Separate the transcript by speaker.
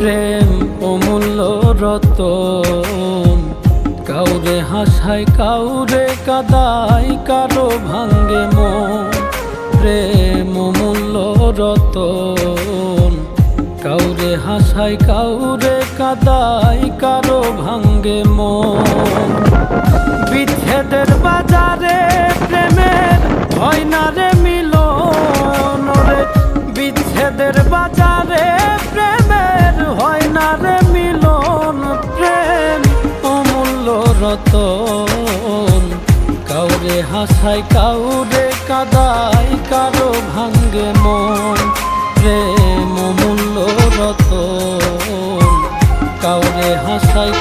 Speaker 1: প্রেম অমূল্য রতন, কাউরে হাসায় কাউরে কাদায়, কারো ভাঙ্গে মন। প্রেম অমূল্য রতন, কাউরে হাসায় কাউরে কাদায়, কারো ভাঙ্গে মন। বিচ্ছেদের বাজারে প্রেমের হয় না রে মিলন রে, বিচ্ছেদের বাজারে প্রেমের হয় না রে মিলন। প্রেম অমূল্য রতন, কাউরে হাসায় কাউরে কাদায়, কারো ভাঙ্গে মন। প্রেম অমূল্য রতন, কাউরে হাসায়